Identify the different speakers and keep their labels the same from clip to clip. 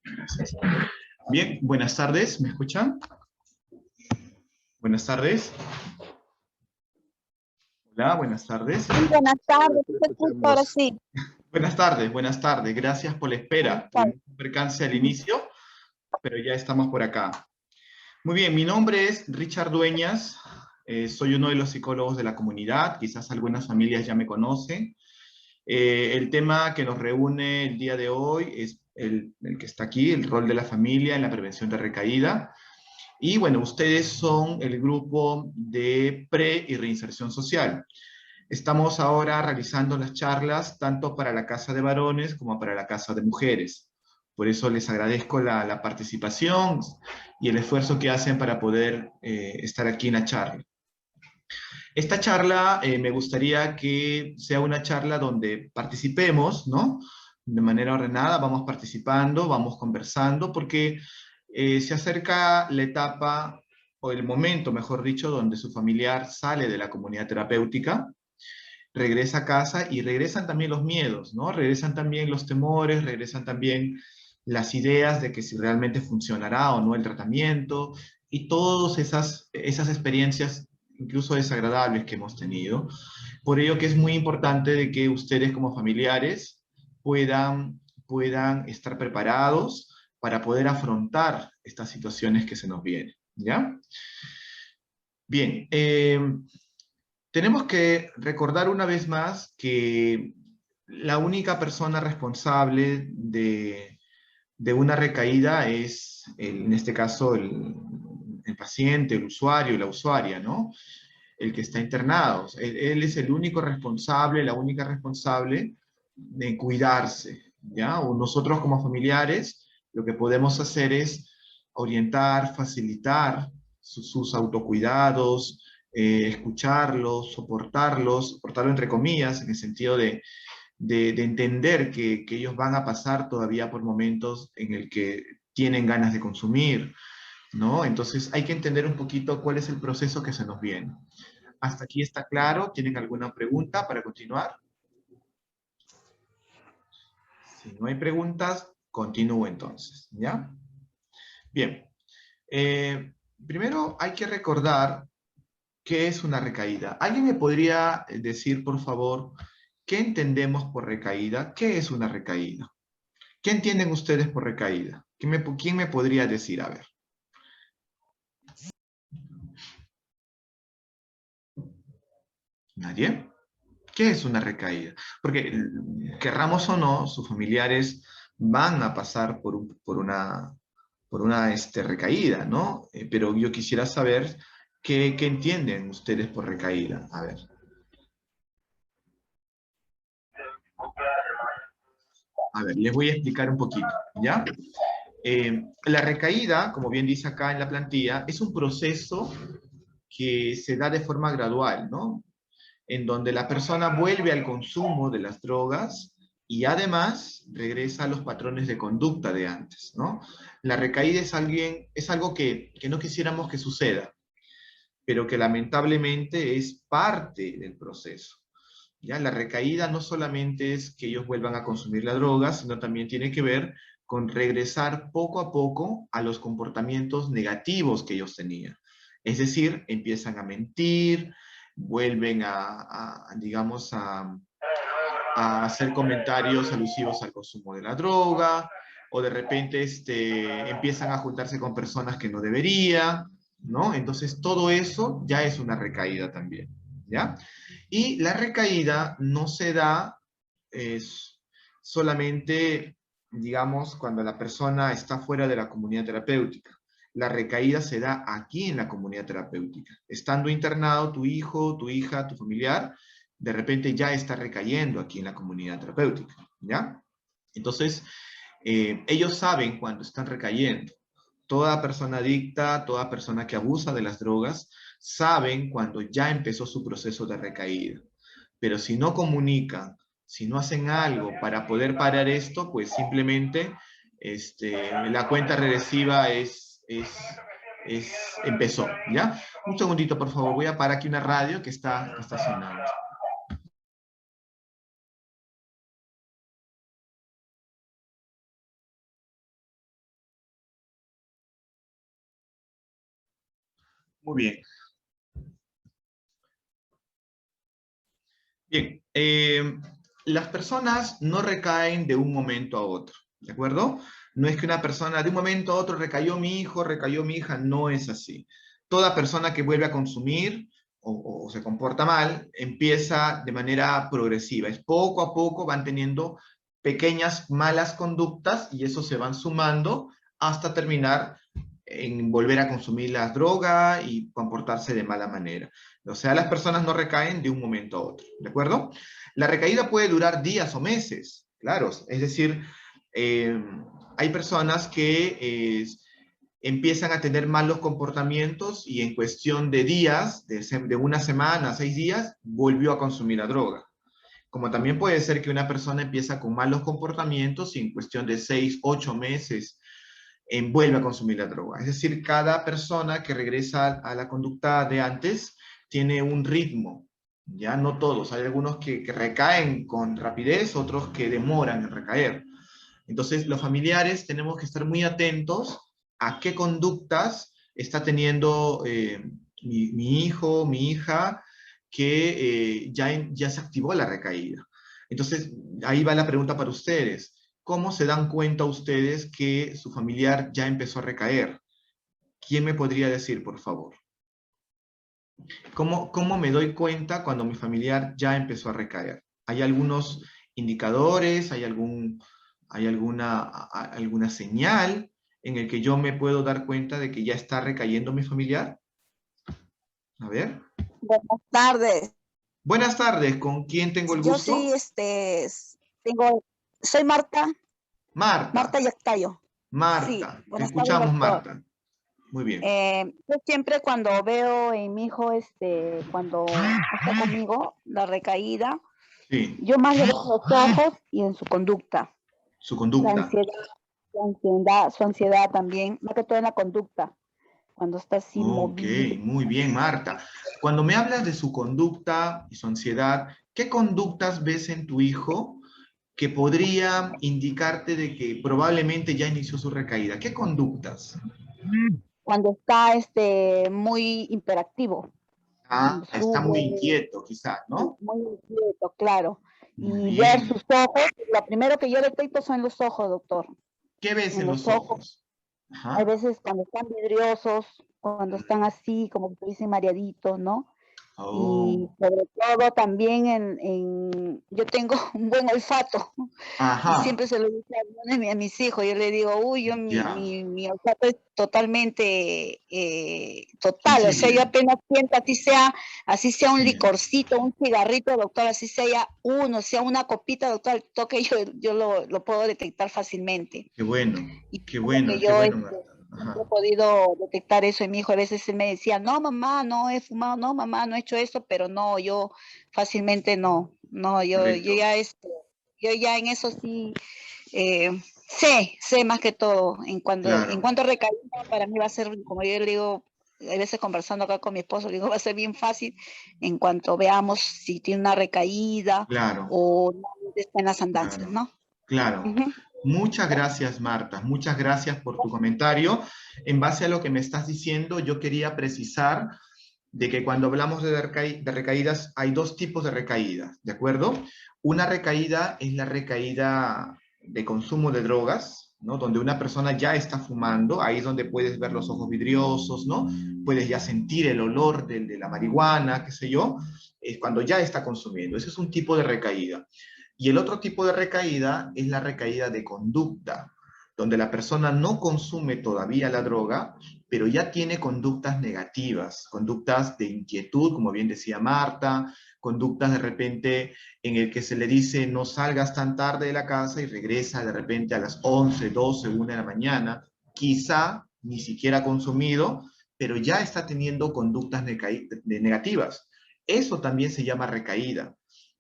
Speaker 1: Gracias. Bien, buenas tardes, ¿me escuchan? Buenas tardes. Hola, buenas tardes.
Speaker 2: Sí, buenas tardes,
Speaker 3: Te
Speaker 2: ¿se escucha ahora
Speaker 3: escuchamos.
Speaker 2: sí?
Speaker 1: Buenas tardes, buenas tardes. Gracias por la
Speaker 2: Buenas
Speaker 1: espera.
Speaker 2: tardes.
Speaker 1: Tuvimos un percance al inicio, pero ya estamos por acá. Muy bien, mi nombre es Richard Dueñas. Soy uno de los psicólogos de la comunidad. Quizás algunas familias ya me conocen. El tema que nos reúne el día de hoy es el que está aquí, el rol de la familia en la prevención de recaída. Y bueno, ustedes son el grupo de pre y reinserción social. Estamos ahora realizando las charlas tanto para la Casa de Varones como para la Casa de Mujeres. Por eso les agradezco la participación y el esfuerzo que hacen para poder estar aquí en la charla. Esta charla me gustaría que sea una charla donde participemos, ¿no? De manera ordenada, vamos participando, vamos conversando, porque se acerca la etapa o el momento, mejor dicho, donde su familiar sale de la comunidad terapéutica, regresa a casa y regresan también los miedos, ¿no? Regresan también los temores, regresan también las ideas de que si realmente funcionará o no el tratamiento y todas esas experiencias, incluso desagradables que hemos tenido. Por ello que es muy importante de que ustedes como familiares puedan estar preparados para poder afrontar estas situaciones que se nos vienen, ¿ya? Bien, tenemos que recordar una vez más que la única persona responsable de una recaída es, en este caso, el paciente, el usuario, la usuaria, ¿no? El que está internado. Él es el único responsable, la única responsable de cuidarse, ¿ya? O nosotros como familiares lo que podemos hacer es orientar, facilitar sus autocuidados, escucharlos, soportarlo entre comillas, en el sentido de entender que ellos van a pasar todavía por momentos en el que tienen ganas de consumir, ¿no? Entonces hay que entender un poquito cuál es el proceso que se nos viene. ¿Hasta aquí está claro? ¿Tienen alguna pregunta para continuar? Si no hay preguntas, continúo entonces, ¿ya? Bien. Primero hay que recordar qué es una recaída. ¿Alguien me podría decir, por favor, qué entendemos por recaída? ¿Qué es una recaída? ¿Qué entienden ustedes por recaída? ¿Quién me podría decir? A ver. ¿Nadie? ¿Qué es una recaída? Porque querramos o no, sus familiares van a pasar por una recaída, ¿no? Pero yo quisiera saber qué entienden ustedes por recaída. A ver. A ver, les voy a explicar un poquito, ¿ya? La recaída, como bien dice acá en la plantilla, es un proceso que se da de forma gradual, ¿no? En donde la persona vuelve al consumo de las drogas y además regresa a los patrones de conducta de antes, ¿no? La recaída es algo que no quisiéramos que suceda, pero que lamentablemente es parte del proceso. ¿Ya? La recaída no solamente es que ellos vuelvan a consumir la droga, sino también tiene que ver con regresar poco a poco a los comportamientos negativos que ellos tenían. Es decir, empiezan a mentir, vuelven digamos, a hacer comentarios alusivos al consumo de la droga, o de repente empiezan a juntarse con personas que no deberían, ¿no? Entonces todo eso ya es una recaída también, ¿ya? Y la recaída no se da solamente, digamos, cuando la persona está fuera de la comunidad terapéutica. La recaída se da aquí en la comunidad terapéutica. Estando internado, tu hijo, tu hija, tu familiar, de repente ya está recayendo aquí en la comunidad terapéutica, ¿ya? Entonces, ellos saben cuando están recayendo. Toda persona adicta, toda persona que abusa de las drogas, saben cuando ya empezó su proceso de recaída. Pero si no comunican, si no hacen algo para poder parar esto, pues simplemente la cuenta regresiva empezó, ¿ya? Un segundito, por favor, voy a parar aquí una radio que está sonando. Muy bien. Bien, las personas no recaen de un momento a otro, ¿de acuerdo? No es que una persona de un momento a otro recayó mi hijo, recayó mi hija, no es así. Toda persona que vuelve a consumir o se comporta mal, empieza de manera progresiva. Es poco a poco van teniendo pequeñas malas conductas y eso se van sumando hasta terminar en volver a consumir la droga y comportarse de mala manera. O sea, las personas no recaen de un momento a otro, ¿de acuerdo? La recaída puede durar días o meses, claro, es decir, eh, hay personas que empiezan a tener malos comportamientos y en cuestión de días, de una semana, 6 días, volvió a consumir la droga. Como también puede ser que una persona empieza con malos comportamientos y en cuestión de 6, 8 meses vuelve a consumir la droga. Es decir, cada persona que regresa a la conducta de antes tiene un ritmo, ya no todos. Hay algunos que recaen con rapidez, otros que demoran en recaer. Entonces, los familiares tenemos que estar muy atentos a qué conductas está teniendo mi hijo, mi hija, que ya se activó la recaída. Entonces, ahí va la pregunta para ustedes. ¿Cómo se dan cuenta ustedes que su familiar ya empezó a recaer? ¿Quién me podría decir, por favor? ¿Cómo me doy cuenta cuando mi familiar ya empezó a recaer? ¿Hay algunos indicadores? ¿Hay alguna señal en el que yo me puedo dar cuenta de que ya está recayendo mi familiar? A ver.
Speaker 2: Buenas tardes.
Speaker 1: Buenas tardes, ¿con quién tengo el
Speaker 2: Yo sí,
Speaker 1: gusto?
Speaker 2: soy Marta,
Speaker 1: Marta.
Speaker 2: Marta Yactayo. Sí,
Speaker 1: Marta, te
Speaker 2: buenas tardes,
Speaker 1: escuchamos,
Speaker 2: doctor.
Speaker 1: Marta. Muy bien.
Speaker 2: Yo siempre cuando veo en mi hijo, cuando está conmigo, la recaída,
Speaker 1: Sí,
Speaker 2: yo más le veo en los ojos y en su conducta.
Speaker 1: su
Speaker 2: La
Speaker 1: conducta.
Speaker 2: ansiedad, su ansiedad también, más que todo en la conducta, cuando está así
Speaker 1: Ok,
Speaker 2: movido.
Speaker 1: muy bien, Marta. Cuando me hablas de su conducta y su ansiedad, ¿qué conductas ves en tu hijo que podría indicarte de que probablemente ya inició su recaída? ¿Qué conductas?
Speaker 2: Cuando está muy hiperactivo,
Speaker 1: Ah,
Speaker 2: cuando
Speaker 1: está muy
Speaker 2: sube,
Speaker 1: inquieto, quizás, ¿no?
Speaker 2: muy inquieto, claro.
Speaker 1: Muy
Speaker 2: Y ver
Speaker 1: bien.
Speaker 2: sus ojos, lo primero que yo detecto son los ojos, doctor.
Speaker 1: ¿Qué ves
Speaker 2: En
Speaker 1: en
Speaker 2: los
Speaker 1: los
Speaker 2: ojos,
Speaker 1: ojos?
Speaker 2: hay
Speaker 1: Ajá.
Speaker 2: veces cuando están vidriosos, cuando están así, como que dicen mareaditos, ¿no? Y
Speaker 1: Oh,
Speaker 2: sobre todo también yo tengo un buen olfato y
Speaker 1: ajá.
Speaker 2: siempre se lo digo a mis hijos, yo le digo, uy,
Speaker 1: Ya.
Speaker 2: mi olfato es totalmente total, o sea, yo
Speaker 1: Sensible.
Speaker 2: apenas siento, así sea un
Speaker 1: Sí.
Speaker 2: licorcito, un cigarrito, doctor, así sea uno, sea una copita, doctor, el toque yo lo puedo detectar fácilmente.
Speaker 1: Qué bueno.
Speaker 2: Y
Speaker 1: Qué
Speaker 2: como que
Speaker 1: bueno, qué
Speaker 2: yo
Speaker 1: bueno, Marta.
Speaker 2: siempre he
Speaker 1: Ajá.
Speaker 2: podido detectar eso en mi hijo. A veces él me decía, no, mamá, no he fumado, no, mamá, no he hecho eso, pero no, yo fácilmente no,
Speaker 1: Correcto.
Speaker 2: yo ya en eso sí sé más que todo. En
Speaker 1: Claro.
Speaker 2: cuanto a recaída, para mí va a ser, como yo le digo, a veces conversando acá con mi esposo, le digo, va a ser bien fácil en cuanto veamos si tiene una recaída
Speaker 1: Claro.
Speaker 2: o no está en las andancias,
Speaker 1: Claro,
Speaker 2: ¿no?
Speaker 1: claro.
Speaker 2: Ujú.
Speaker 1: Muchas gracias, Marta. Muchas gracias por tu comentario. En base a lo que me estás diciendo, yo quería precisar de que cuando hablamos de recaídas, hay dos tipos de recaídas, ¿de acuerdo? Una recaída es la recaída de consumo de drogas, ¿no? Donde una persona ya está fumando, ahí es donde puedes ver los ojos vidriosos, ¿no? Puedes ya sentir el olor de la marihuana, qué sé yo, es cuando ya está consumiendo. Ese es un tipo de recaída. Y el otro tipo de recaída es la recaída de conducta, donde la persona no consume todavía la droga, pero ya tiene conductas negativas, conductas de inquietud, como bien decía Marta, conductas de repente en el que se le dice no salgas tan tarde de la casa y regresa de repente a las 11, 12, 1 de la mañana, quizá ni siquiera ha consumido, pero ya está teniendo conductas negativas. Eso también se llama recaída.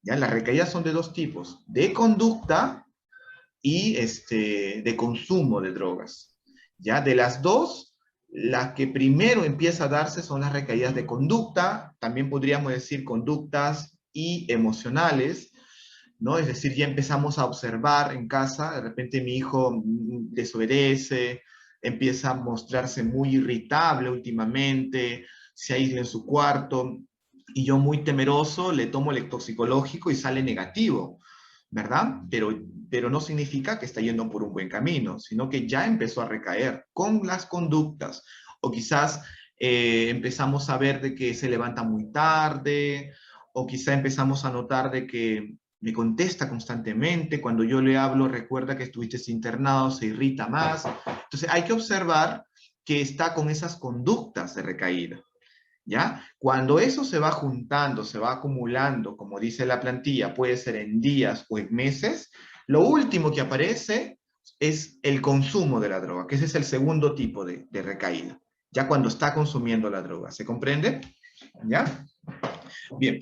Speaker 1: ¿Ya? Las recaídas son de dos tipos, de conducta y de consumo de drogas. ¿Ya? De las dos, la que primero empieza a darse son las recaídas de conducta, también podríamos decir conductas y emocionales, ¿no? Es decir, ya empezamos a observar en casa, de repente mi hijo desobedece, empieza a mostrarse muy irritable últimamente, se aísla en su cuarto, y yo muy temeroso le tomo el toxicológico y sale negativo, ¿verdad? Pero no significa que está yendo por un buen camino, sino que ya empezó a recaer con las conductas, o quizás empezamos a ver de que se levanta muy tarde, o quizá empezamos a notar de que me contesta constantemente, cuando yo le hablo recuerda que estuviste internado, se irrita más. Entonces hay que observar que está con esas conductas de recaída, ¿ya? Cuando eso se va juntando, se va acumulando, como dice la plantilla, puede ser en días o en meses, lo último que aparece es el consumo de la droga, que ese es el segundo tipo de recaída, ya cuando está consumiendo la droga. ¿Se comprende? ¿Ya? Bien.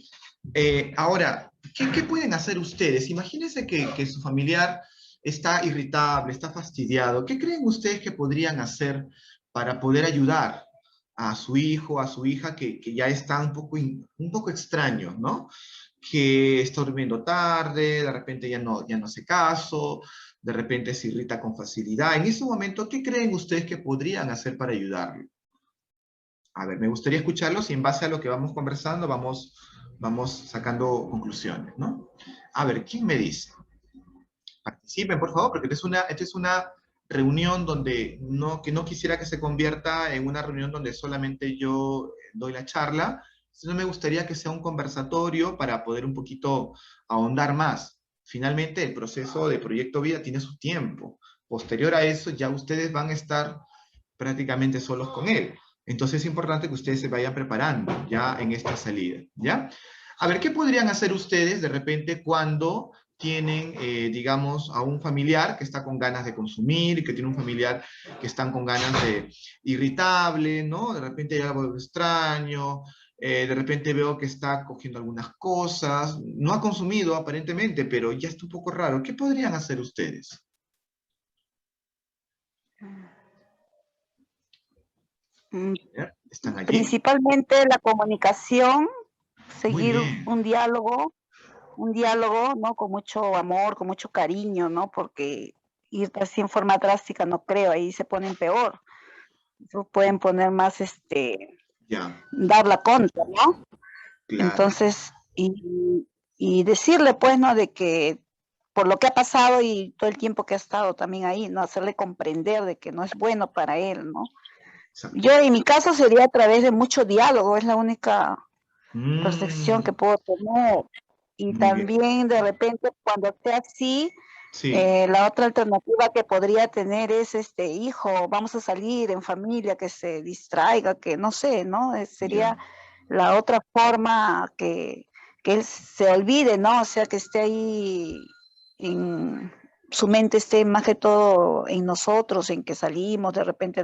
Speaker 1: Ahora, ¿qué pueden hacer ustedes? Imagínense que su familiar está irritable, está fastidiado. ¿Qué creen ustedes que podrían hacer para poder ayudar a su hijo, a su hija, que ya está un poco extraño, ¿no? Que está durmiendo tarde, de repente ya no hace caso, de repente se irrita con facilidad. En ese momento, ¿qué creen ustedes que podrían hacer para ayudarlo? A ver, me gustaría escucharlos y en base a lo que vamos conversando vamos sacando conclusiones, ¿no? A ver, ¿quién me dice? Participen, por favor, porque esta es una reunión donde que no quisiera que se convierta en una reunión donde solamente yo doy la charla, sino me gustaría que sea un conversatorio para poder un poquito ahondar más. Finalmente, el proceso de Proyecto Vida tiene su tiempo. Posterior a eso, ya ustedes van a estar prácticamente solos con él. Entonces es importante que ustedes se vayan preparando ya en esta salida, ¿ya? A ver, ¿qué podrían hacer ustedes de repente cuando tienen, digamos, a un familiar que está con ganas de consumir, que tiene un familiar que están con ganas de irritable, ¿no? De repente hay algo extraño, de repente veo que está cogiendo algunas cosas, no ha consumido aparentemente, pero ya está un poco raro. ¿Qué podrían hacer ustedes?
Speaker 2: Mm,
Speaker 1: ¿Ya? ¿Están allí?
Speaker 2: Principalmente la comunicación,
Speaker 1: Muy
Speaker 2: seguir
Speaker 1: bien.
Speaker 2: un diálogo, ¿no? Con mucho amor, con mucho cariño, ¿no? Porque ir así en forma drástica no creo, ahí se ponen peor. Pueden poner más,
Speaker 1: Ya,
Speaker 2: dar la contra, ¿no?
Speaker 1: claro.
Speaker 2: Entonces, y decirle, pues, ¿no? De que por lo que ha pasado y todo el tiempo que ha estado también ahí, ¿no? Hacerle comprender de que no es bueno para él, ¿no?
Speaker 1: Exacto.
Speaker 2: Yo en mi caso sería a través de mucho diálogo, es la única percepción que
Speaker 1: Mm,
Speaker 2: puedo tener. Y
Speaker 1: muy bien.
Speaker 2: también de repente cuando esté así,
Speaker 1: Sí,
Speaker 2: la otra alternativa que podría tener es, hijo, vamos a salir en familia, que se distraiga, que no sé, ¿no?
Speaker 1: ya.
Speaker 2: Sería la otra forma que él se olvide, ¿no? O sea, que esté ahí en su mente esté más que todo en nosotros, en que salimos, de repente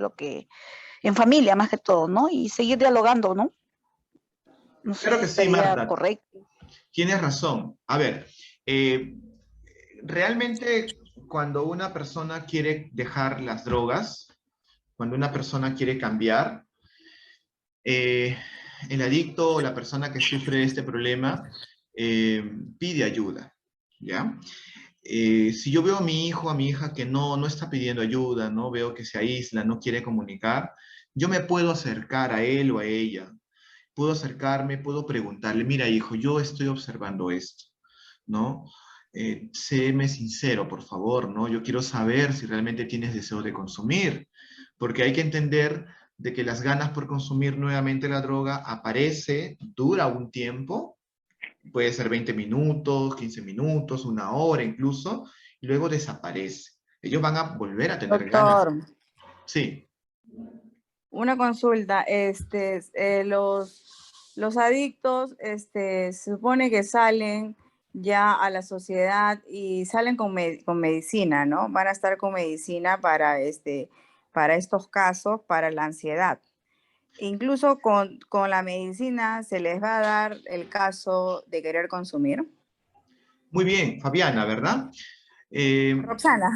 Speaker 2: en familia más que todo, ¿no? Y seguir dialogando, ¿no? No sé
Speaker 1: Claro
Speaker 2: si
Speaker 1: que sí,
Speaker 2: estaría
Speaker 1: Marta.
Speaker 2: correcto.
Speaker 1: Tienes razón. A ver, eh, realmente cuando una persona quiere dejar las drogas, cuando una persona quiere cambiar, eh, el adicto o la persona que sufre este problema pide ayuda, ¿ya? Si yo veo a mi hijo, a mi hija que no está pidiendo ayuda, no veo que se aísla, no quiere comunicar, yo me puedo acercar a él o a ella, puedo acercarme, puedo preguntarle, mira hijo, yo estoy observando esto, ¿no? Séme sincero, por favor, ¿no? Yo quiero saber si realmente tienes deseo de consumir, porque hay que entender de que las ganas por consumir nuevamente la droga aparece, dura un tiempo, puede ser 20 minutos, 15 minutos, una hora incluso, y luego desaparece. Ellos van a volver a tener ganas.
Speaker 3: Doctor,
Speaker 1: Sí,
Speaker 3: una consulta, los adictos, se supone que salen ya a la sociedad y salen con medicina, ¿no? Van a estar con medicina para estos casos, para la ansiedad. Incluso con la medicina se les va a dar el caso de querer consumir.
Speaker 1: muy bien, Fabiana, ¿verdad? Eh,
Speaker 3: Roxana,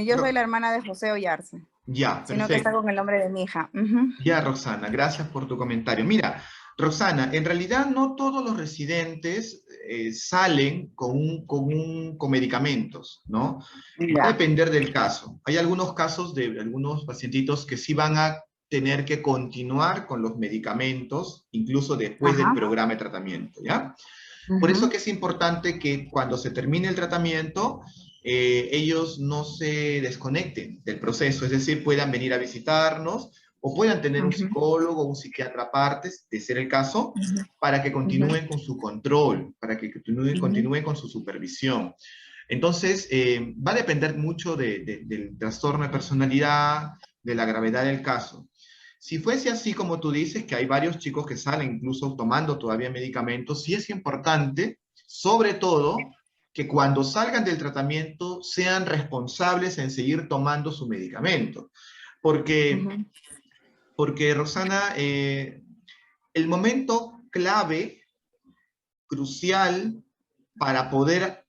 Speaker 3: yo soy
Speaker 1: Ro-
Speaker 3: la hermana de José Ollarse,
Speaker 1: ya,
Speaker 3: sino que está
Speaker 1: perfecto.
Speaker 3: con el nombre de mi hija. Ujú.
Speaker 1: Ya, Roxana, gracias por tu comentario. Mira, Roxana, en realidad no todos los residentes salen con medicamentos, ¿no? Va a
Speaker 3: Ya.
Speaker 1: depender del caso. Hay algunos casos de algunos pacientitos que sí van a tener que continuar con los medicamentos, incluso después del
Speaker 3: Ajá.
Speaker 1: programa de tratamiento, ¿ya? Por eso que es importante que cuando se termine el tratamiento, ellos no se desconecten del proceso, es decir, puedan venir a visitarnos o puedan tener un
Speaker 3: Ujú,
Speaker 1: psicólogo o un psiquiatra aparte, de ser el caso,
Speaker 3: ujú,
Speaker 1: para que
Speaker 3: ujú,
Speaker 1: continúen con su control, para que
Speaker 3: ujú,
Speaker 1: continúen con su supervisión. Entonces, va a depender mucho del trastorno de personalidad, de la gravedad del caso. Si fuese así como tú dices, que hay varios chicos que salen incluso tomando todavía medicamentos, sí es importante, sobre todo, que cuando salgan del tratamiento sean responsables en seguir tomando su medicamento. Porque,
Speaker 3: ujú,
Speaker 1: porque Rosana, el momento clave, crucial, para poder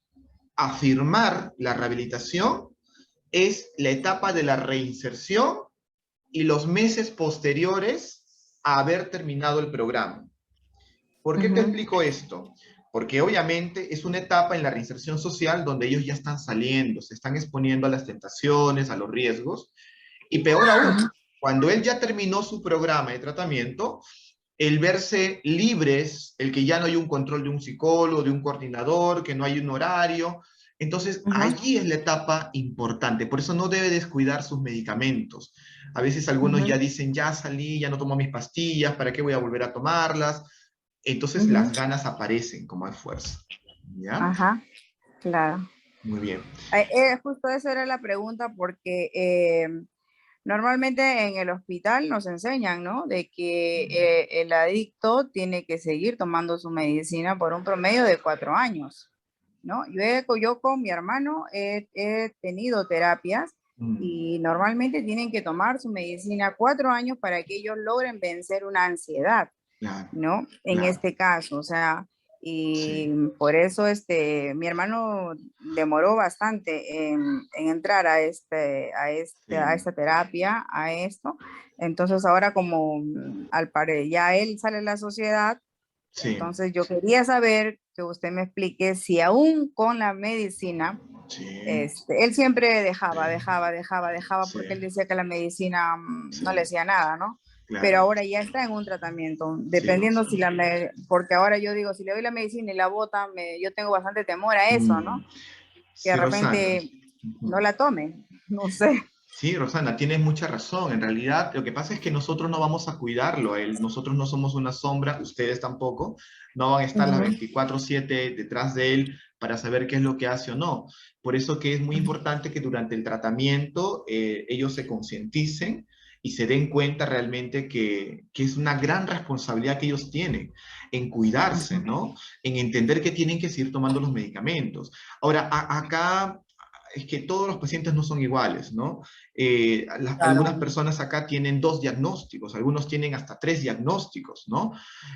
Speaker 1: afirmar la rehabilitación es la etapa de la reinserción y los meses posteriores a haber terminado el programa. ¿Por qué te
Speaker 3: ujú,
Speaker 1: explico esto? Porque obviamente es una etapa en la reinserción social donde ellos ya están saliendo, se están exponiendo a las tentaciones, a los riesgos, y peor aún,
Speaker 3: ujú,
Speaker 1: cuando él ya terminó su programa de tratamiento, el verse libres, el que ya no hay un control de un psicólogo, de un coordinador, que no hay un horario. Entonces,
Speaker 3: ujú,
Speaker 1: allí es la etapa importante. Por eso no debe descuidar sus medicamentos. A veces algunos ya
Speaker 3: ujú,
Speaker 1: dicen, ya salí, ya no tomo mis pastillas, ¿para qué voy a volver a tomarlas? Entonces
Speaker 3: ujú.
Speaker 1: las ganas aparecen como hay fuerza. ¿Ya?
Speaker 3: Ajá, claro.
Speaker 1: Muy bien.
Speaker 3: Justo esa era la pregunta porque normalmente en el hospital nos enseñan, ¿no? De que el adicto tiene que seguir tomando su medicina por un promedio de 4 años, ¿no? Yo con mi hermano he tenido terapias
Speaker 1: Mm,
Speaker 3: y normalmente tienen que tomar su medicina 4 años para que ellos logren vencer una ansiedad,
Speaker 1: claro,
Speaker 3: ¿no? En
Speaker 1: claro.
Speaker 3: este caso, o sea, y
Speaker 1: Sí,
Speaker 3: por eso mi hermano demoró bastante en entrar a
Speaker 1: sí,
Speaker 3: esta terapia, a esto. Entonces ahora como ya él sale de la sociedad,
Speaker 1: sí,
Speaker 3: entonces yo quería saber que usted me explique si aún con la medicina,
Speaker 1: sí,
Speaker 3: él siempre dejaba,
Speaker 1: sí,
Speaker 3: porque él decía que la medicina no le
Speaker 1: sí,
Speaker 3: hacía nada, ¿no? Pero
Speaker 1: claro.
Speaker 3: ahora ya está en un tratamiento,
Speaker 1: Sí,
Speaker 3: dependiendo
Speaker 1: Rosana.
Speaker 3: porque ahora yo digo, si le doy la medicina y la bota, yo tengo bastante temor a eso, ¿no?
Speaker 1: Mm,
Speaker 3: Que de
Speaker 1: sí, Rosana.
Speaker 3: repente no
Speaker 1: Ujú.
Speaker 3: la tome, no sé.
Speaker 1: Sí, Rosana, tienes mucha razón. En realidad, lo que pasa es que nosotros no vamos a cuidarlo a él. Nosotros no somos una sombra, ustedes tampoco. No van a estar las
Speaker 3: Ujú,
Speaker 1: 24/7 detrás de él para saber qué es lo que hace o no. Por eso que es muy
Speaker 3: ujú,
Speaker 1: importante que durante el tratamiento ellos se concienticen y se den cuenta realmente que es una gran responsabilidad que ellos tienen en cuidarse,
Speaker 3: ujú.
Speaker 1: ¿no? En entender que tienen que seguir tomando los medicamentos. Ahora, acá es que todos los pacientes no son iguales, ¿no? Algunas
Speaker 3: Claro.
Speaker 1: personas acá tienen 2 diagnósticos, algunos tienen hasta 3 diagnósticos, ¿no?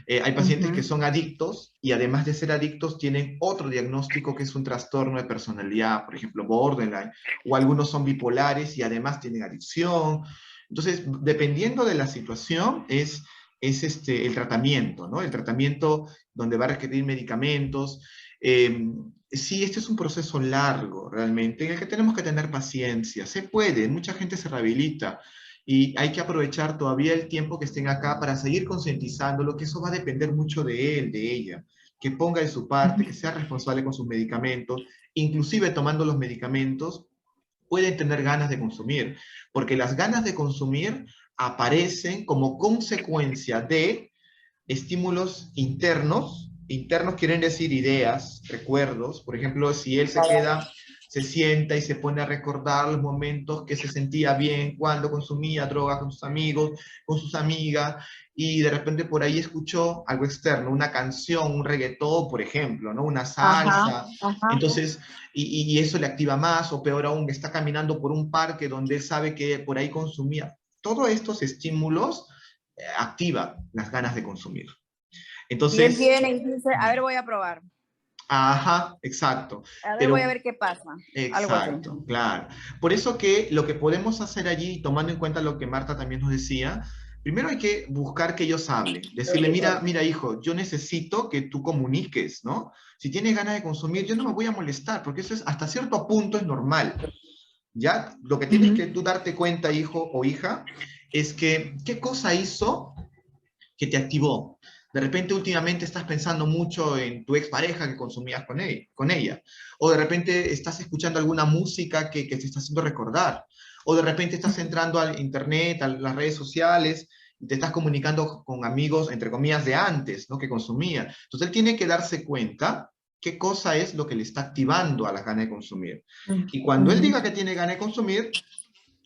Speaker 1: Hay pacientes que
Speaker 3: Ujú,
Speaker 1: son adictos y además de ser adictos tienen otro diagnóstico que es un trastorno de personalidad, por ejemplo, borderline, o algunos son bipolares y además tienen adicción. Entonces, dependiendo de la situación, es el tratamiento, ¿no? El tratamiento donde va a requerir medicamentos. Sí, este es un proceso largo realmente, en el que tenemos que tener paciencia. Se puede, mucha gente se rehabilita y hay que aprovechar todavía el tiempo que estén acá para seguir concientizándolo, que eso va a depender mucho de él, de ella, que ponga de su parte, que sea responsable con sus medicamentos, inclusive tomando los medicamentos, pueden tener ganas de consumir, porque las ganas de consumir aparecen como consecuencia de estímulos internos. Internos quieren decir ideas, recuerdos. Por ejemplo, si él se sienta y se pone a recordar los momentos que se sentía bien cuando consumía droga con sus amigos, con sus amigas, y de repente por ahí escuchó algo externo, una canción, un reggaetón, por ejemplo, ¿no? Una
Speaker 3: ajá,
Speaker 1: salsa.
Speaker 3: ajá.
Speaker 1: Entonces, y eso le activa más, o peor aún, está caminando por un parque donde él sabe que por ahí consumía. Todos estos estímulos activa las ganas de consumir.
Speaker 3: Y él
Speaker 1: Entonces,
Speaker 3: viene y dice, a ver, voy a probar,
Speaker 1: ajá, exacto,
Speaker 3: a ver, voy a
Speaker 1: pero
Speaker 3: ver qué pasa, algo así.
Speaker 1: exacto, claro. Por eso que lo que podemos hacer allí, tomando en cuenta lo que Marta también nos decía, primero hay que buscar que ellos hablen, decirle, mira, mira hijo, yo necesito que tú comuniques, ¿no? Si tienes ganas de consumir, yo no me voy a molestar, porque eso es hasta cierto punto es normal. ¿Ya? Lo que tienes
Speaker 3: Ujú,
Speaker 1: que tú darte cuenta, hijo o hija, es que, ¿qué cosa hizo que te activó? De repente, últimamente estás pensando mucho en tu expareja que consumías con ella. O de repente estás escuchando alguna música que te está haciendo recordar. O de repente estás entrando al internet, a las redes sociales, y te estás comunicando con amigos, entre comillas, de antes, ¿no? Que consumía. Entonces, él tiene que darse cuenta qué cosa es lo que le está activando a las ganas de consumir. Y cuando él diga que tiene ganas de consumir,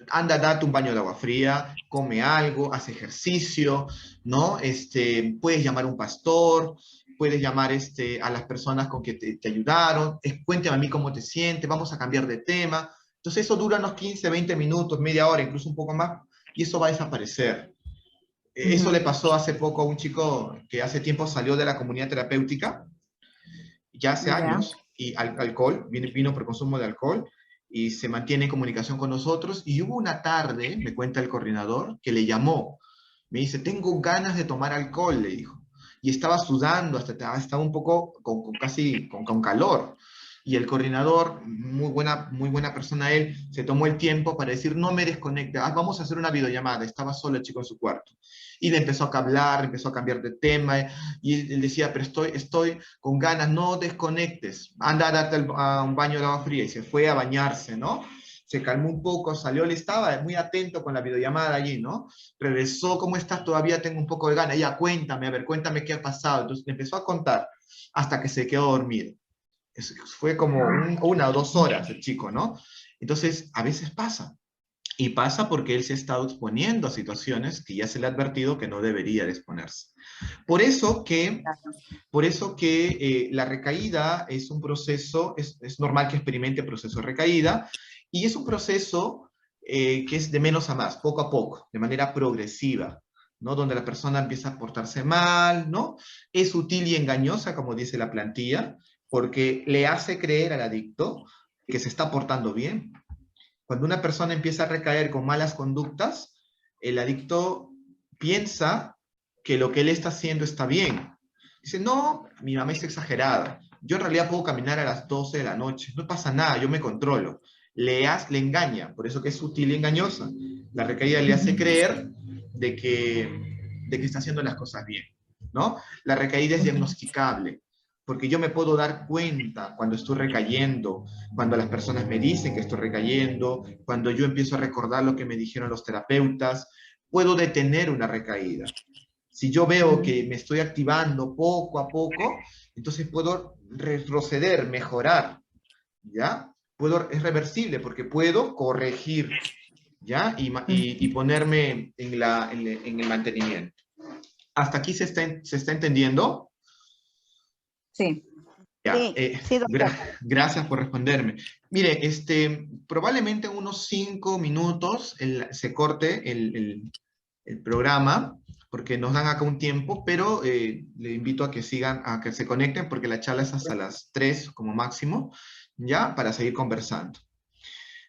Speaker 1: anda, date un baño de agua fría, come algo, hace ejercicio, ¿no? Puedes llamar a un pastor, puedes llamar a las personas con que te ayudaron, cuéntame a mí cómo te sientes, vamos a cambiar de tema. Entonces eso dura unos 15, 20 minutos, media hora, incluso un poco más, y eso va a desaparecer. Eso le pasó hace poco a un chico que hace tiempo salió de la comunidad terapéutica, ya hace
Speaker 3: Ya.
Speaker 1: años, y alcohol, vino por consumo de alcohol, y se mantiene en comunicación con nosotros, y hubo una tarde, me cuenta el coordinador, que le llamó, me dice, tengo ganas de tomar alcohol, le dijo, y estaba sudando, estaba un poco casi con calor, y el coordinador, muy buena persona él, se tomó el tiempo para decir, no me desconecte, vamos a hacer una videollamada, estaba solo el chico en su cuarto, y le empezó a hablar, empezó a cambiar de tema, y él decía, pero estoy con ganas, no desconectes, anda a darte a un baño de agua fría, y se fue a bañarse, ¿no? Se calmó un poco, salió, él estaba muy atento con la videollamada allí, ¿no? Regresó, ¿cómo estás? Todavía tengo un poco de ganas, ya cuéntame, a ver, cuéntame qué ha pasado. Entonces empezó a contar hasta que se quedó dormido. Fue como 1 o 2 horas el chico, ¿no? Entonces, a veces pasa. Y pasa porque él se ha estado exponiendo a situaciones que ya se le ha advertido que no debería de exponerse. Por eso que la recaída es un proceso, es normal que experimente proceso de recaída, y es un proceso que es de menos a más, poco a poco, de manera progresiva, ¿no? Donde la persona empieza a portarse mal, ¿no? Es sutil y engañosa, como dice la plantilla, porque le hace creer al adicto que se está portando bien. Cuando una persona empieza a recaer con malas conductas, el adicto piensa que lo que él está haciendo está bien. Dice, no, mi mamá es exagerada. Yo en realidad puedo caminar a las 12 de la noche. No pasa nada, yo me controlo. Le engaña, por eso que es sutil y engañosa. La recaída le hace creer de que está haciendo las cosas bien, ¿no? La recaída es diagnosticable, porque yo me puedo dar cuenta cuando estoy recayendo, cuando las personas me dicen que estoy recayendo, cuando yo empiezo a recordar lo que me dijeron los terapeutas, puedo detener una recaída. Si yo veo que me estoy activando poco a poco, entonces puedo retroceder, mejorar, ¿ya? Es reversible porque puedo corregir, ¿ya? Y ponerme en el mantenimiento. ¿Hasta aquí se está entendiendo?
Speaker 3: Sí.
Speaker 1: Ya,
Speaker 2: Sí, doctor.
Speaker 1: gracias por responderme. Mire, probablemente en unos 5 minutos se corte el programa, porque nos dan acá un tiempo, pero le invito a que sigan, a que se conecten, porque la charla es hasta las 3 como máximo, ¿ya? Para seguir conversando.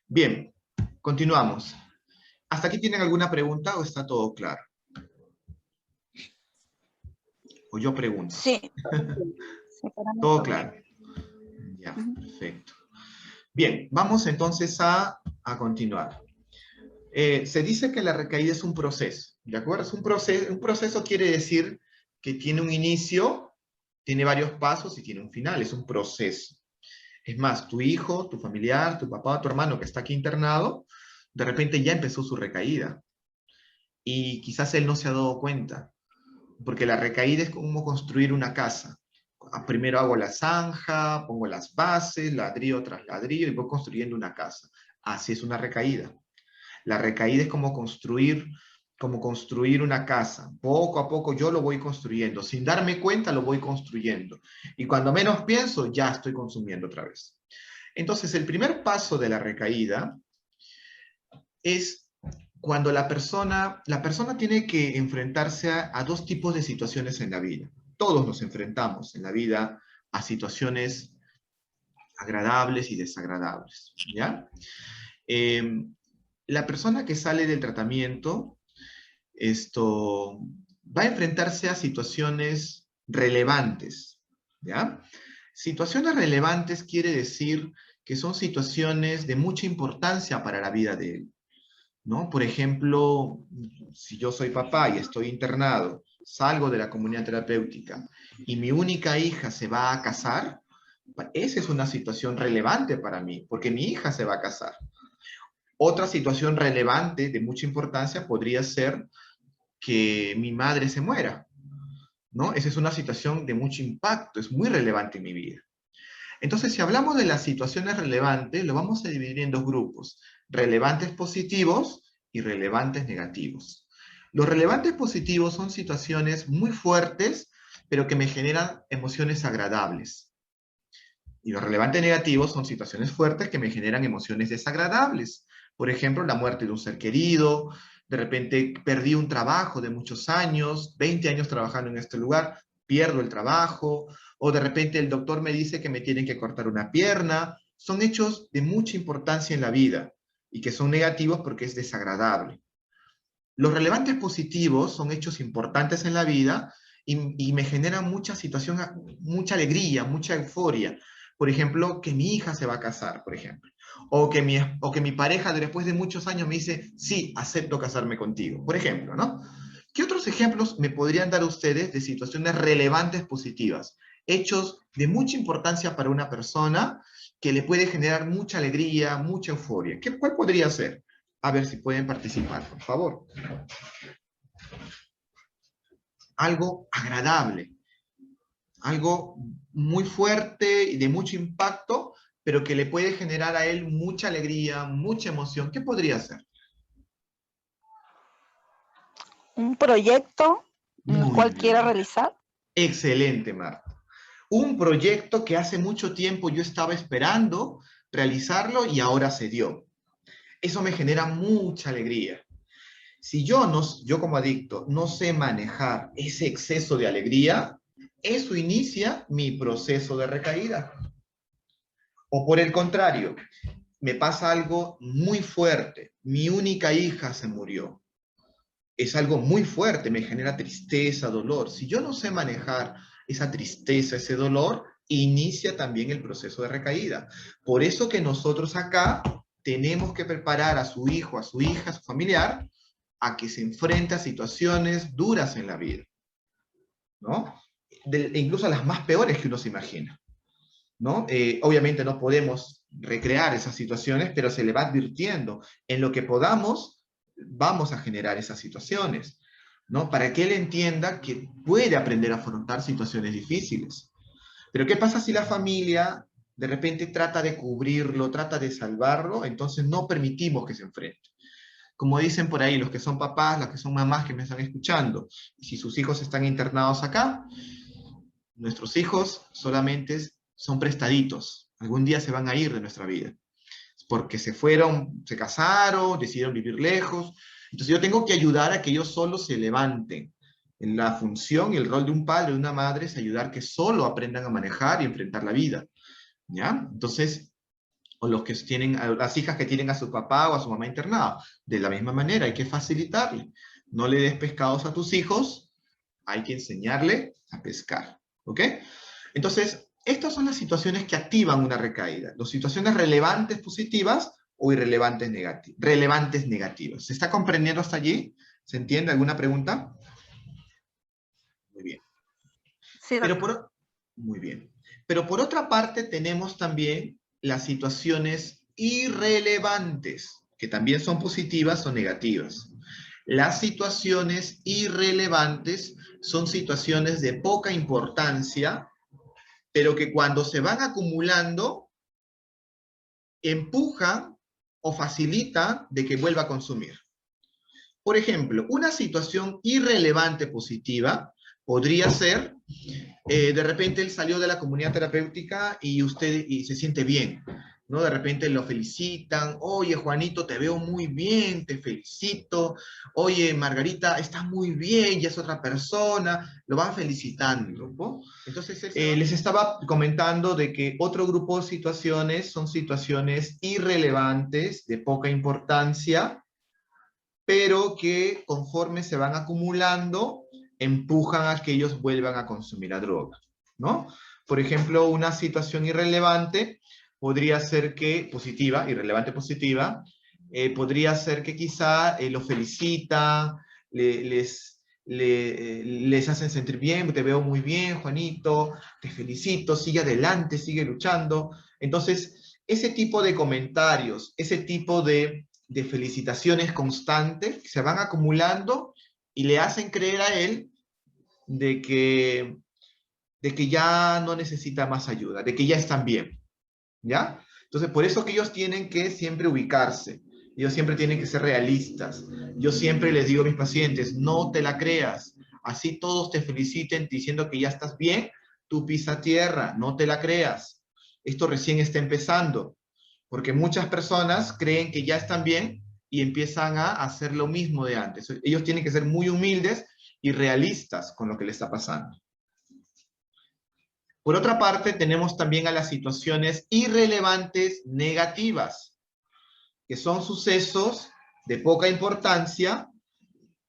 Speaker 1: Bien, continuamos. ¿Hasta aquí tienen alguna pregunta o está todo claro? O yo pregunto.
Speaker 2: Sí. Sí, para mí
Speaker 1: Todo
Speaker 2: todo.
Speaker 1: claro. Ya, perfecto. Bien, vamos entonces a continuar. Se dice que la recaída es un proceso, ¿de acuerdo? Es un proceso quiere decir que tiene un inicio, tiene varios pasos y tiene un final, es un proceso. Es más, tu hijo, tu familiar, tu papá, tu hermano que está aquí internado, de repente ya empezó su recaída y quizás él no se ha dado cuenta, porque la recaída es como construir una casa. Primero hago la zanja, pongo las bases, ladrillo tras ladrillo y voy construyendo una casa. Así es una recaída. La recaída es como construir una casa. Poco a poco yo lo voy construyendo. Sin darme cuenta lo voy construyendo. Y cuando menos pienso, ya estoy consumiendo otra vez. Entonces, el primer paso de la recaída es cuando la persona tiene que enfrentarse a 2 tipos de situaciones en la vida. Todos nos enfrentamos en la vida a situaciones agradables y desagradables, ¿ya? La persona que sale del tratamiento, va a enfrentarse a situaciones relevantes, ¿ya? Situaciones relevantes quiere decir que son situaciones de mucha importancia para la vida de él. ¿no? Por ejemplo, si yo soy papá y estoy internado, salgo de la comunidad terapéutica y mi única hija se va a casar, esa es una situación relevante para mí, porque mi hija se va a casar. Otra situación relevante de mucha importancia podría ser que mi madre se muera, ¿no? Esa es una situación de mucho impacto, es muy relevante en mi vida. Entonces, si hablamos de las situaciones relevantes, lo vamos a dividir en dos grupos, relevantes positivos y relevantes negativos. Los relevantes positivos son situaciones muy fuertes, pero que me generan emociones agradables. Y los relevantes negativos son situaciones fuertes que me generan emociones desagradables. Por ejemplo, la muerte de un ser querido, de repente perdí un trabajo de muchos años, 20 años trabajando en este lugar, pierdo el trabajo, o de repente el doctor me dice que me tienen que cortar una pierna. Son hechos de mucha importancia en la vida y que son negativos porque es desagradable. Los relevantes positivos son hechos importantes en la vida y me generan mucha situación, mucha alegría, mucha euforia. Por ejemplo, que mi hija se va a casar, por ejemplo. O que mi pareja después de muchos años me dice, sí, acepto casarme contigo. Por ejemplo, ¿no? ¿Qué otros ejemplos me podrían dar ustedes de situaciones relevantes positivas? Hechos de mucha importancia para una persona que le puede generar mucha alegría, mucha euforia. ¿Cuál podría ser? A ver si pueden participar, por favor. Algo agradable, algo muy fuerte y de mucho impacto, pero que le puede generar a él mucha alegría, mucha emoción. ¿Qué podría ser?
Speaker 2: Un proyecto en el
Speaker 1: Muy
Speaker 2: cual quiera
Speaker 1: bien.
Speaker 2: realizar.
Speaker 1: Excelente, Marta. Un proyecto que hace mucho tiempo yo estaba esperando realizarlo y ahora se dio. Eso me genera mucha alegría. Si yo como adicto no sé manejar ese exceso de alegría, eso inicia mi proceso de recaída. O por el contrario, me pasa algo muy fuerte. Mi única hija se murió. Es algo muy fuerte, me genera tristeza, dolor. Si yo no sé manejar esa tristeza, ese dolor, inicia también el proceso de recaída. Por eso que nosotros acá tenemos que preparar a su hijo, a su hija, a su familiar, a que se enfrente a situaciones duras en la vida, ¿no? Incluso a las más peores que uno se imagina, ¿no? Obviamente no podemos recrear esas situaciones, pero se le va advirtiendo. En lo que podamos, vamos a generar esas situaciones, ¿no? Para que él entienda que puede aprender a afrontar situaciones difíciles. Pero ¿qué pasa si la familia de repente trata de cubrirlo, trata de salvarlo? Entonces no permitimos que se enfrente. Como dicen por ahí, los que son papás, los que son mamás que me están escuchando, si sus hijos están internados acá, nuestros hijos solamente son prestaditos. Algún día se van a ir de nuestra vida. Porque se fueron, se casaron, decidieron vivir lejos. Entonces yo tengo que ayudar a que ellos solos se levanten. En la función y el rol de un padre o de una madre es ayudar que solo aprendan a manejar y enfrentar la vida. ¿Ya? Entonces, o los que tienen, las hijas que tienen a su papá o a su mamá internada. De la misma manera, hay que facilitarle. No le des pescados a tus hijos, hay que enseñarle a pescar. ¿Ok? Entonces, estas son las situaciones que activan una recaída. Las situaciones relevantes positivas o irrelevantes relevantes negativas. ¿Se está comprendiendo hasta allí? ¿Se entiende? ¿Alguna pregunta? Muy bien.
Speaker 2: Sí, doctor.
Speaker 1: Muy bien. Pero por otra parte tenemos también las situaciones irrelevantes, que también son positivas o negativas. Las situaciones irrelevantes son situaciones de poca importancia, pero que cuando se van acumulando, empujan o facilitan de que vuelva a consumir. Por ejemplo, una situación irrelevante positiva podría ser, de repente él salió de la comunidad terapéutica y usted se siente bien, ¿no? De repente lo felicitan, oye Juanito, te veo muy bien, te felicito, oye Margarita, estás muy bien, ya es otra persona, lo van felicitando, ¿no? Entonces, les estaba comentando de que otro grupo de situaciones son situaciones irrelevantes, de poca importancia, pero que conforme se van acumulando, empujan a que ellos vuelvan a consumir la droga, ¿no? Por ejemplo, una situación irrelevante podría ser que, positiva, irrelevante positiva, podría ser que quizá lo felicita, les hacen sentir bien, te veo muy bien, Juanito, te felicito, sigue adelante, sigue luchando. Entonces, ese tipo de comentarios, ese tipo de felicitaciones constantes se van acumulando y le hacen creer a él de que ya no necesita más ayuda, de que ya están bien, ¿ya? Entonces, por eso que ellos tienen que siempre ubicarse, ellos siempre tienen que ser realistas. Yo siempre les digo a mis pacientes, no te la creas, así todos te feliciten diciendo que ya estás bien, tú pisa tierra, no te la creas. Esto recién está empezando, porque muchas personas creen que ya están bien y empiezan a hacer lo mismo de antes. Ellos tienen que ser muy humildes y realistas con lo que les está pasando. Por otra parte, tenemos también a las situaciones irrelevantes negativas, que son sucesos de poca importancia,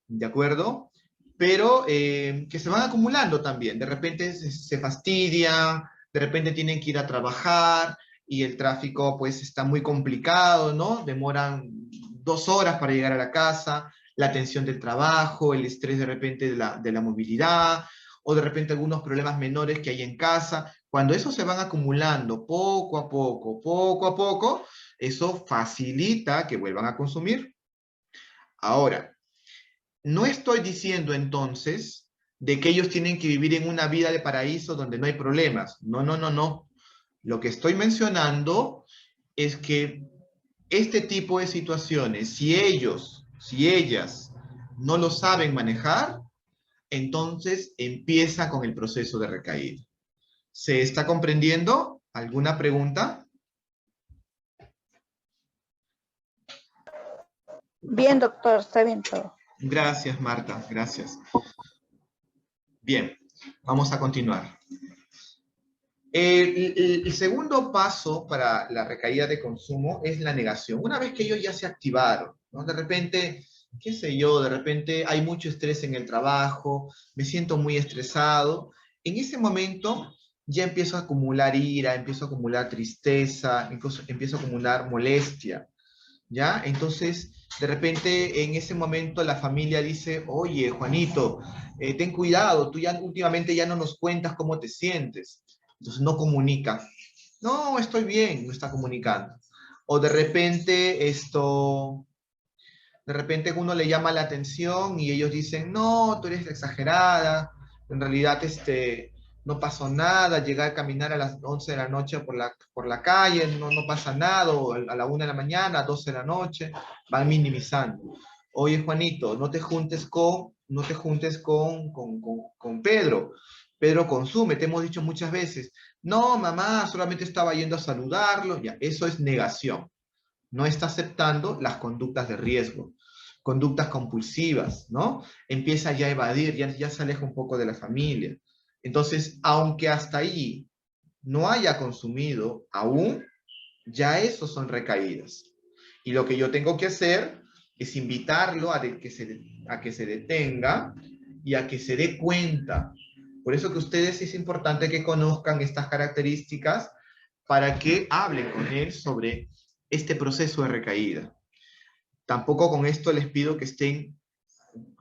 Speaker 1: ¿de acuerdo? Pero que se van acumulando también. De repente se fastidian, de repente tienen que ir a trabajar y el tráfico pues está muy complicado, ¿no? Demoran 2 horas para llegar a la casa, la tensión del trabajo, el estrés de repente de la movilidad, o de repente algunos problemas menores que hay en casa. Cuando esos se van acumulando poco a poco, eso facilita que vuelvan a consumir. Ahora, no estoy diciendo entonces de que ellos tienen que vivir en una vida de paraíso donde no hay problemas. No, no, no, no. Lo que estoy mencionando es que este tipo de situaciones, si ellas no lo saben manejar, entonces empieza con el proceso de recaída. ¿Se está comprendiendo? ¿Alguna pregunta?
Speaker 2: Bien, doctor, está bien todo.
Speaker 1: Gracias, Marta, gracias. Bien, vamos a continuar. El segundo paso para la recaída de consumo es la negación. Una vez que ellos ya se activaron, ¿no? De repente, qué sé yo, de repente hay mucho estrés en el trabajo, me siento muy estresado. En ese momento ya empiezo a acumular ira, empiezo a acumular tristeza, incluso empiezo a acumular molestia, ¿ya? Entonces, de repente, en ese momento la familia dice, oye, Juanito, ten cuidado, tú ya últimamente ya no nos cuentas cómo te sientes. Entonces no comunica. No, estoy bien, no está comunicando. O de repente uno le llama la atención y ellos dicen, no, tú eres exagerada, en realidad no pasó nada, llegar a caminar a las 11 de la noche por la calle, no pasa nada, o a la 1 de la mañana, a 12 de la noche, van minimizando. Oye, Juanito, no te juntes con Pedro. Pedro consume, te hemos dicho muchas veces, no, mamá, solamente estaba yendo a saludarlo, ya, eso es negación. No está aceptando las conductas de riesgo, conductas compulsivas, ¿no? Empieza ya a evadir, ya se aleja un poco de la familia. Entonces, aunque hasta allí no haya consumido aún, ya esos son recaídas. Y lo que yo tengo que hacer es invitarlo a que se detenga y a que se dé cuenta. Por eso que ustedes es importante que conozcan estas características para que hablen con él sobre este proceso de recaída. Tampoco con esto les pido que estén,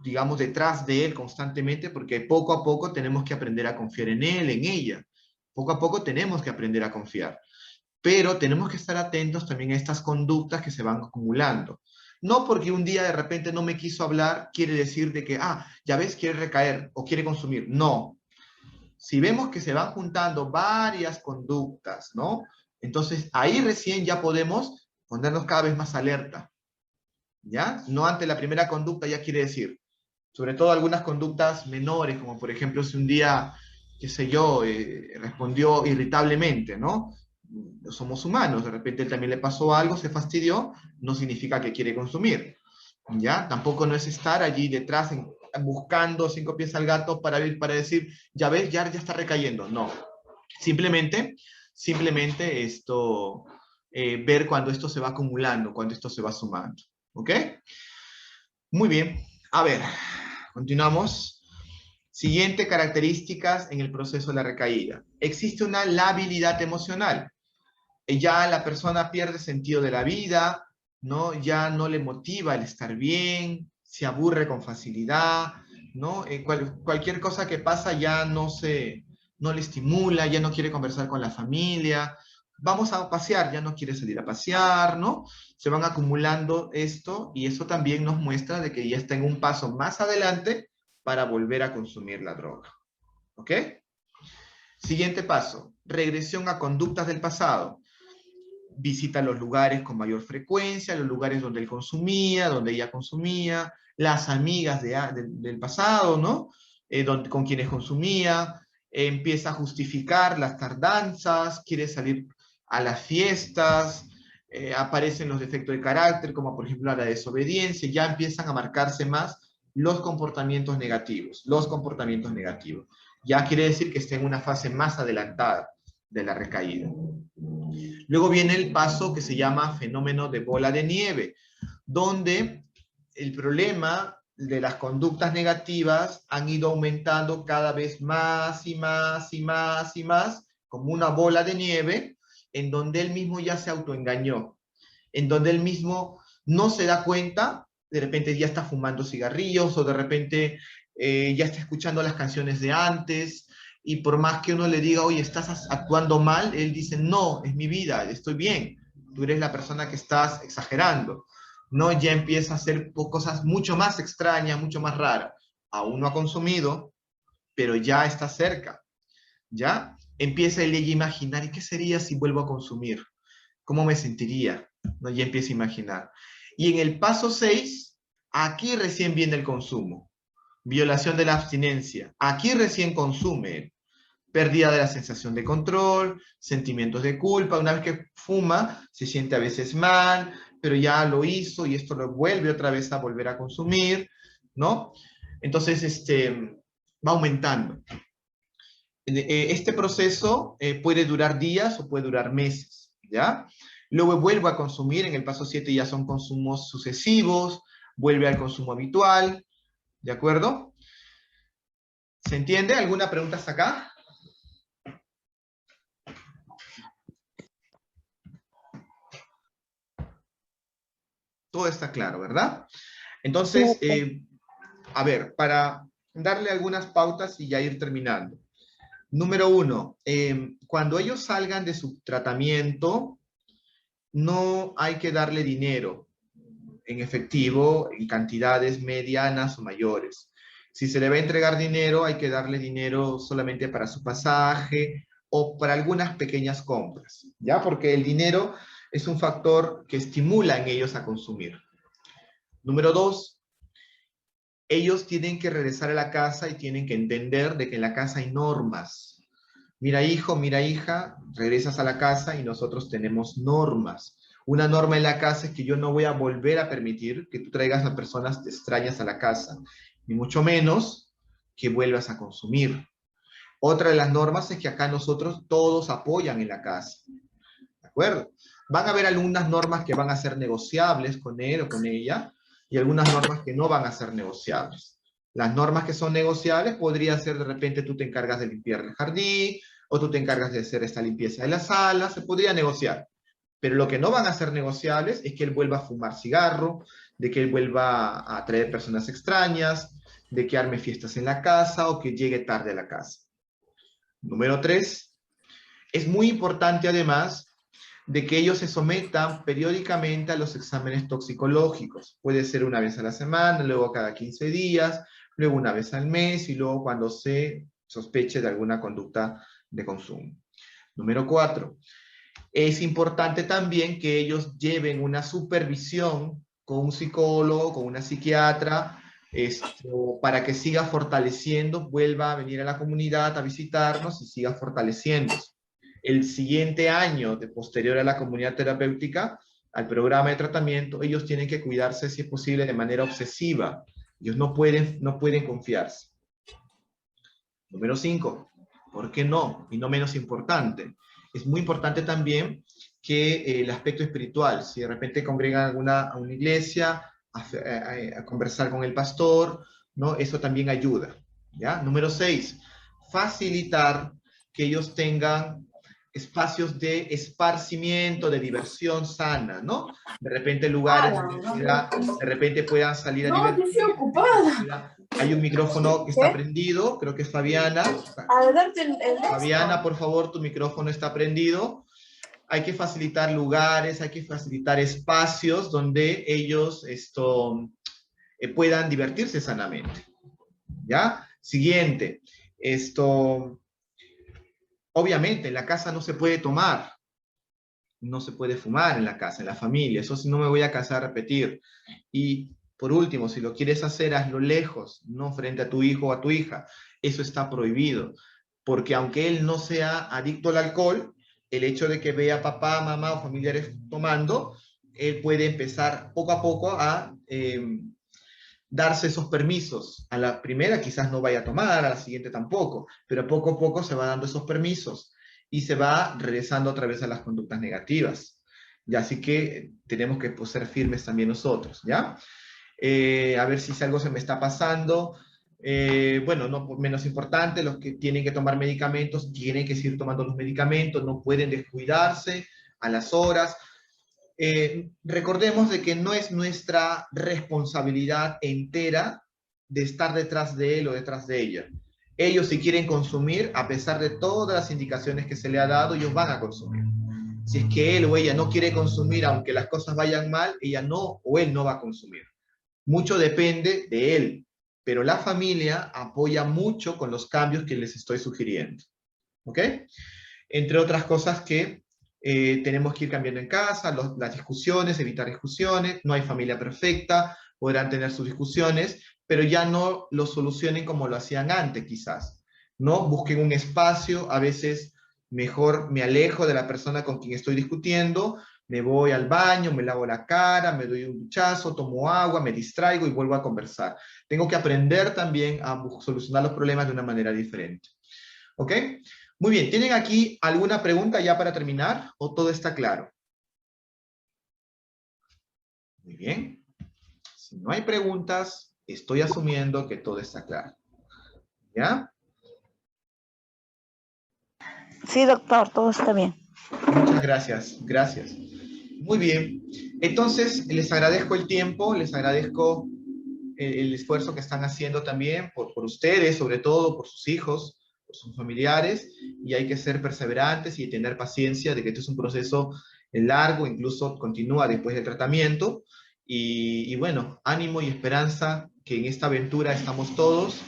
Speaker 1: digamos, detrás de él constantemente, porque poco a poco tenemos que aprender a confiar en él, en ella. Poco a poco tenemos que aprender a confiar. Pero tenemos que estar atentos también a estas conductas que se van acumulando. No porque un día de repente no me quiso hablar, quiere decir de que, ya ves, quiere recaer o quiere consumir. No. Si vemos que se van juntando varias conductas, ¿no? Entonces ahí recién ya podemos ponernos cada vez más alerta, ¿ya? No ante la primera conducta ya quiere decir, sobre todo algunas conductas menores, como por ejemplo si un día, qué sé yo, respondió irritablemente, ¿no? Somos humanos, de repente él también le pasó algo, se fastidió, no significa que quiere consumir, ¿ya? Tampoco no es estar allí detrás buscando 5 pies al gato para decir, ya ves, ya está recayendo. No, simplemente ver cuando esto se va acumulando, cuando esto se va sumando. ¿Ok? Muy bien. A ver, continuamos. Siguiente características en el proceso de la recaída. Existe una labilidad emocional. Ya la persona pierde sentido de la vida, ¿no? Ya no le motiva el estar bien, se aburre con facilidad, ¿no? Cualquier cosa que pasa ya no le estimula, ya no quiere conversar con la familia, vamos a pasear, ya no quiere salir a pasear, ¿no? Se van acumulando esto y eso también nos muestra de que ya está en un paso más adelante para volver a consumir la droga, ¿ok? Siguiente paso, regresión a conductas del pasado. Visita los lugares con mayor frecuencia, los lugares donde él consumía, donde ella consumía, las amigas del pasado, ¿no? Con quienes consumía, empieza a justificar las tardanzas, quiere salir a las fiestas, aparecen los defectos de carácter, como por ejemplo la desobediencia, ya empiezan a marcarse más los comportamientos negativos, Ya quiere decir que está en una fase más adelantada de la recaída. Luego viene el paso que se llama fenómeno de bola de nieve, donde el problema de las conductas negativas han ido aumentando cada vez más y más y más y más, como una bola de nieve, en donde él mismo ya se autoengañó, en donde él mismo no se da cuenta, de repente ya está fumando cigarrillos o de repente ya está escuchando las canciones de antes, y por más que uno le diga, oye, estás actuando mal, él dice, no, es mi vida, estoy bien, tú eres la persona que estás exagerando, ¿no? Ya empieza a hacer cosas mucho más extrañas, mucho más raras. Aún no ha consumido, pero ya está cerca, ¿ya? Empieza él a imaginar, ¿y qué sería si vuelvo a consumir? ¿Cómo me sentiría? ¿No? Ya empieza a imaginar. Y en el paso 6, aquí recién viene el consumo. Violación de la abstinencia. Aquí recién consume. Pérdida de la sensación de control, sentimientos de culpa. Una vez que fuma, se siente a veces mal, pero ya lo hizo y esto lo vuelve otra vez a volver a consumir, ¿no? Entonces, va aumentando. Este proceso puede durar días o puede durar meses, ¿ya? Luego vuelve a consumir, en el paso 7 ya son consumos sucesivos, vuelve al consumo habitual, ¿de acuerdo? ¿Se entiende? ¿Alguna pregunta hasta acá? Todo está claro, ¿verdad? Entonces, a ver, para darle algunas pautas y ya ir terminando. Número 1, cuando ellos salgan de su tratamiento, no hay que darle dinero en efectivo, en cantidades medianas o mayores. Si se le va a entregar dinero, hay que darle dinero solamente para su pasaje o para algunas pequeñas compras, ¿ya? Porque el dinero es un factor que estimula en ellos a consumir. Número 2, ellos tienen que regresar a la casa y tienen que entender de que en la casa hay normas. Mira hijo, mira hija, regresas a la casa y nosotros tenemos normas. Una norma en la casa es que yo no voy a volver a permitir que tú traigas a personas extrañas a la casa, ni mucho menos que vuelvas a consumir. Otra de las normas es que acá nosotros todos apoyan en la casa. ¿De acuerdo? Van a haber algunas normas que van a ser negociables con él o con ella y algunas normas que no van a ser negociables. Las normas que son negociables podría ser de repente tú te encargas de limpiar el jardín o tú te encargas de hacer esta limpieza de la sala, se podría negociar. Pero lo que no van a ser negociables es que él vuelva a fumar cigarro, de que él vuelva a traer personas extrañas, de que arme fiestas en la casa o que llegue tarde a la casa. Número 3, es muy importante además de que ellos se sometan periódicamente a los exámenes toxicológicos. Puede ser una vez a la semana, luego cada 15 días, luego una vez al mes y luego cuando se sospeche de alguna conducta de consumo. Número 4, es importante también que ellos lleven una supervisión con un psicólogo, con una psiquiatra, para que siga fortaleciendo, vuelva a venir a la comunidad a visitarnos y siga fortaleciéndose. El siguiente año, de posterior a la comunidad terapéutica, al programa de tratamiento, ellos tienen que cuidarse, si es posible, de manera obsesiva. Ellos no pueden confiarse. Número 5, ¿por qué no? Y no menos importante. Es muy importante también que el aspecto espiritual, si de repente congregan a una iglesia, a conversar con el pastor, ¿no? Eso también ayuda, ¿ya? Número 6, facilitar que ellos tengan espacios de esparcimiento, de diversión sana, ¿no? De repente lugares donde de repente puedan salir a divertirse. Hay un micrófono que está prendido, creo que es Fabiana. Fabiana, por favor, tu micrófono está prendido. Hay que facilitar lugares, hay que facilitar espacios donde ellos puedan divertirse sanamente. ¿Ya? Siguiente. Obviamente, en la casa no se puede tomar, no se puede fumar en la casa, en la familia, eso sí no me voy a cansar de repetir. Y por último, si lo quieres hacer, hazlo lejos, no frente a tu hijo o a tu hija. Eso está prohibido, porque aunque él no sea adicto al alcohol, el hecho de que vea papá, mamá o familiares tomando, él puede empezar poco a poco a darse esos permisos. A la primera quizás no vaya a tomar, a la siguiente tampoco, pero poco a poco se va dando esos permisos y se va regresando otra vez a las conductas negativas. ¿Ya? Así que tenemos que pues, ser firmes también nosotros, ¿ya? A ver si algo se me está pasando. Bueno, no menos importante, los que tienen que tomar medicamentos tienen que seguir tomando los medicamentos, no pueden descuidarse a las horas. Recordemos de que no es nuestra responsabilidad entera de estar detrás de él o detrás de ella. Ellos si quieren consumir, a pesar de todas las indicaciones que se le ha dado, ellos van a consumir. Si es que él o ella no quiere consumir, aunque las cosas vayan mal, ella no o él no va a consumir. Mucho depende de él, pero la familia apoya mucho con los cambios que les estoy sugiriendo. ¿Ok? Entre otras cosas que tenemos que ir cambiando en casa, las discusiones, evitar discusiones, no hay familia perfecta, podrán tener sus discusiones, pero ya no lo solucionen como lo hacían antes quizás, ¿no? Busquen un espacio, a veces mejor me alejo de la persona con quien estoy discutiendo, me voy al baño, me lavo la cara, me doy un duchazo, tomo agua, me distraigo y vuelvo a conversar. Tengo que aprender también a solucionar los problemas de una manera diferente. ¿Ok? Muy bien, ¿tienen aquí alguna pregunta ya para terminar o todo está claro? Muy bien. Si no hay preguntas, estoy asumiendo que todo está claro. ¿Ya?
Speaker 2: Sí, doctor, todo está bien.
Speaker 1: Muchas gracias, gracias. Muy bien. Entonces, les agradezco el tiempo, les agradezco el esfuerzo que están haciendo también por ustedes, sobre todo por sus hijos, por sus familiares, y hay que ser perseverantes y tener paciencia de que este es un proceso largo, incluso continúa después del tratamiento, y bueno, ánimo y esperanza que en esta aventura estamos todos,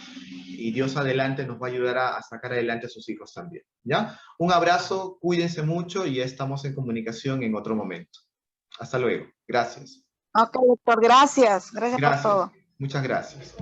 Speaker 1: y Dios adelante nos va a ayudar a sacar adelante a sus hijos también, ¿ya? Un abrazo, cuídense mucho y ya estamos en comunicación en otro momento. Hasta luego. Gracias.
Speaker 2: Ok, doctor, gracias. Gracias por todo.
Speaker 1: Muchas gracias.